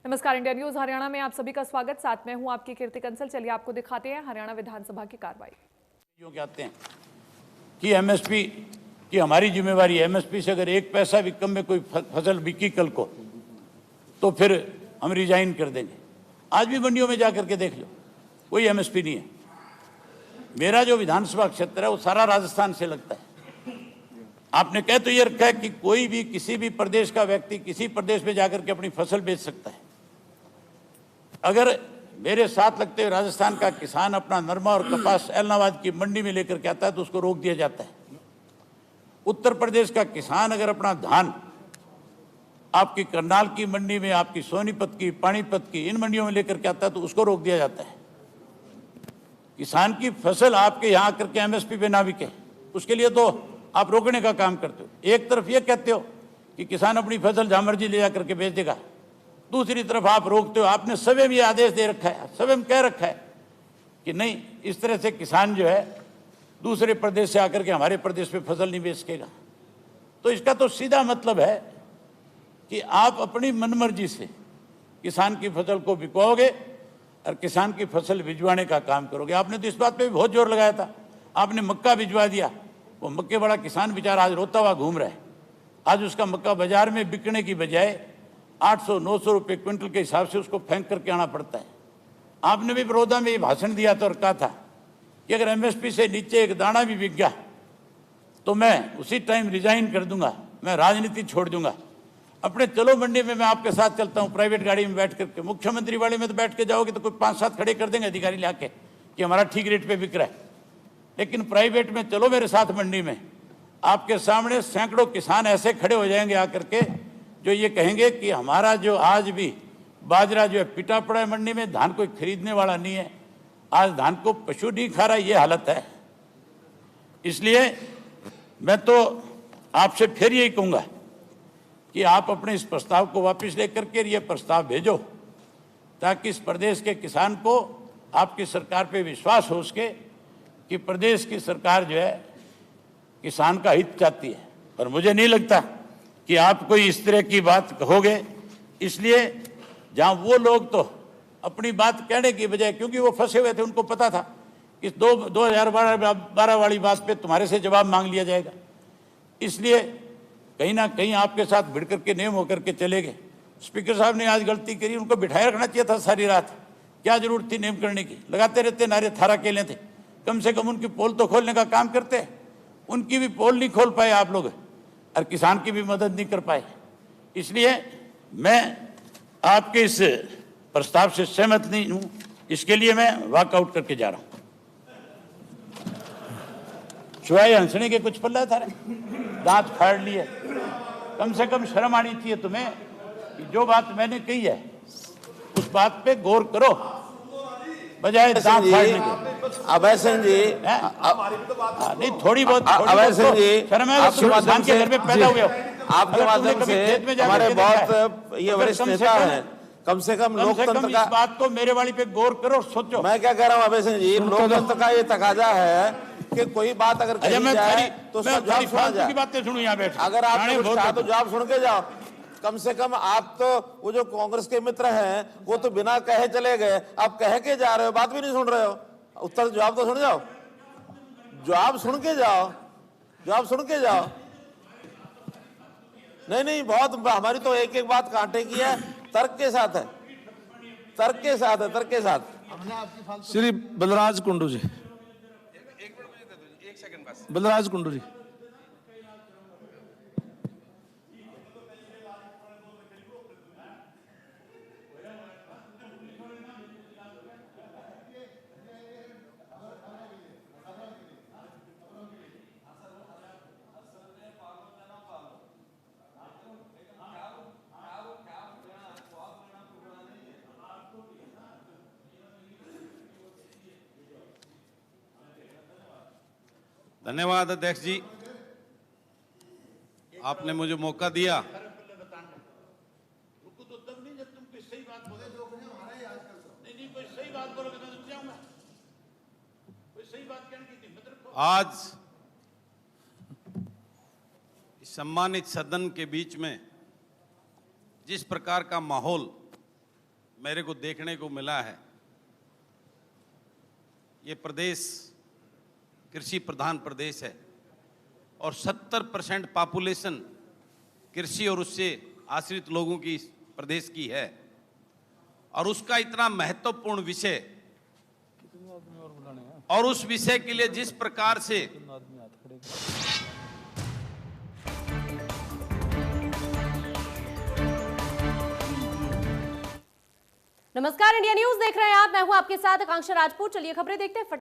नमस्कार, India news Haryana में आप सभी का स्वागत। साथ में हूं आपकी कीर्ति कंसल। चलिए आपको दिखाते हैं हरियाणा विधानसभा की कार्रवाई। यूँ कहते हैं कि एमएसपी की हमारी जिम्मेवारी है। एमएसपी से अगर एक पैसा भी कम में कोई फसल बिकी कल को तो फिर हम रिजाइन कर देंगे। आज भी मंडियों में जाकर के देख लो, कोई एमएसपी नहीं है। मेरा जो विधानसभा क्षेत्र है वो सारा राजस्थान से लगता है। आपने कह तो ये रखा है कि कोई भी किसी भी प्रदेश का व्यक्ति किसी प्रदेश में जाकर के अपनी फसल बेच सकता है। अगर मेरे साथ लगते हुए राजस्थान का किसान अपना नरमा और कपास एलनाबाद की मंडी में लेकर के आता है तो उसको रोक दिया जाता है। उत्तर प्रदेश का किसान अगर अपना धान आपकी करनाल की मंडी में, आपकी सोनीपत की, पानीपत की, इन मंडियों में लेकर के आता है तो उसको रोक दिया जाता है। किसान की फसल आपके यहाँ आकर के एमएसपी पे ना बिके, उसके लिए तो आप रोकने का काम करते हो। एक तरफ ये कहते हो कि किसान अपनी फसल जहाँ मर्जी ले जाकर के बेच देगा, दूसरी तरफ आप रोकते हो। आपने स्वयं ये आदेश दे रखा है, स्वयं कह रखा है कि नहीं, इस तरह से किसान जो है दूसरे प्रदेश से आकर के हमारे प्रदेश में फसल नहीं बेच सकेगा। तो इसका तो सीधा मतलब है कि आप अपनी मनमर्जी से किसान की फसल को बिकवाओगे और किसान की फसल भिजवाने का काम करोगे। आपने तो इस बात पे भी बहुत जोर लगाया था, आपने मक्का भिजवा दिया। वो मक्के वाला किसान बेचारा आज रोता हुआ घूम रहा है। आज उसका मक्का बाजार में बिकने की बजाय 800-900 रुपये क्विंटल के हिसाब से उसको फेंक करके आना पड़ता है। आपने भी बड़ौदा में ये भाषण दिया था और कहा था कि अगर एमएसपी से नीचे एक दाना भी बिक गया तो मैं उसी टाइम रिजाइन कर दूंगा, मैं राजनीति छोड़ दूंगा। अपने चलो मंडी में मैं आपके साथ चलता हूँ, प्राइवेट गाड़ी में बैठ करके। मुख्यमंत्री वाले में तो बैठ के जाओगे तो कोई 5-7 खड़े कर देंगे अधिकारी लाके कि हमारा ठीक रेट पे बिक रहा है। लेकिन प्राइवेट में चलो मेरे साथ मंडी में, आपके सामने सैकड़ों किसान ऐसे खड़े हो जाएंगे आकर के जो ये कहेंगे कि हमारा जो आज भी बाजरा जो है पिटा पड़ा है मंडी में, धान कोई खरीदने वाला नहीं है, आज धान को पशु नहीं खा रहा, ये हालत है। इसलिए मैं तो आपसे फिर यही कहूँगा कि आप अपने इस प्रस्ताव को वापस लेकर के ये प्रस्ताव भेजो ताकि इस प्रदेश के किसान को आपकी सरकार पे विश्वास हो सके कि प्रदेश की सरकार जो है किसान का हित चाहती है। और मुझे नहीं लगता कि आप कोई इस तरह की बात कहोगे। इसलिए जहां वो लोग तो अपनी बात कहने की बजाय, क्योंकि वो फंसे हुए थे, उनको पता था कि 2012 वाली बात पे तुम्हारे से जवाब मांग लिया जाएगा, इसलिए कहीं ना कहीं आपके साथ भिड़ करके नेम होकर के चले गए। स्पीकर साहब ने आज गलती करी, उनको बिठाए रखना चाहिए था सारी रात। क्या जरूरत थी नेम करने की? लगाते रहते नारे, थारा केले थे। कम से कम उनकी पोल तो खोलने का काम करते। उनकी भी पोल नहीं खोल पाए आप लोग और किसान की भी मदद नहीं कर पाए। इसलिए मैं आपके इस प्रस्ताव से सहमत नहीं हूं, इसके लिए मैं वॉकआउट करके जा रहा हूं। सिवाय हंसने के कुछ पल्ला था, दांत फाड़ लिए। कम से कम शर्म आनी चाहिए तुम्हें कि जो बात मैंने कही है उस बात पे गौर करो बजाय दांत फाड़ने के। अभय सिंह जी, नहीं थोड़ी बहुत अभय सिंह जी, शर्म है, किसान के घर में पैदा हुए हो। आपके माध्यम से हमारे बहुत ये वरिष्ठ नेता हैं, कम से कम लोकतंत्र का इस बात को मेरे वाली पे गौर करो, सोचो। मैं क्या कह रहा हूँ अभय सिंह जी, लोकतंत्र का ये तकाजा है कि कोई बात अगर कही जाए तो उसका जवाब सुना जाए। बातें सुनूं यहाँ बैठ, अगर आपने कुछ कहा तो जवाब सुन के जाओ। कम से कम आप तो वो जो कांग्रेस के मित्र हैं वो तो बिना कहे चले गए, आप कह के जा रहे हो, बात भी नहीं सुन रहे हो। उत्तर जवाब तो सुन जाओ, जवाब सुन के जाओ, जवाब सुन के जाओ। नहीं, बहुत हमारी तो एक एक बात कांटे की है, तर्क के साथ है, तर्क के साथ है, तर्क के साथ। श्री बलराज कुंडू जी, बलराज कुंडू जी। धन्यवाद अध्यक्ष जी, आपने मुझे मौका दिया। आज सम्मानित सदन के बीच में जिस प्रकार का माहौल मेरे को देखने को मिला है, ये प्रदेश कृषि प्रधान प्रदेश है और 70% पॉपुलेशन कृषि और उससे आश्रित लोगों की इस प्रदेश की है, और उसका इतना महत्वपूर्ण विषय और उस विषय के लिए जिस प्रकार से नमस्कार, इंडिया न्यूज देख रहे हैं आप। मैं हूं आपके साथ आकांक्षा राजपूत। चलिए खबरें देखते हैं।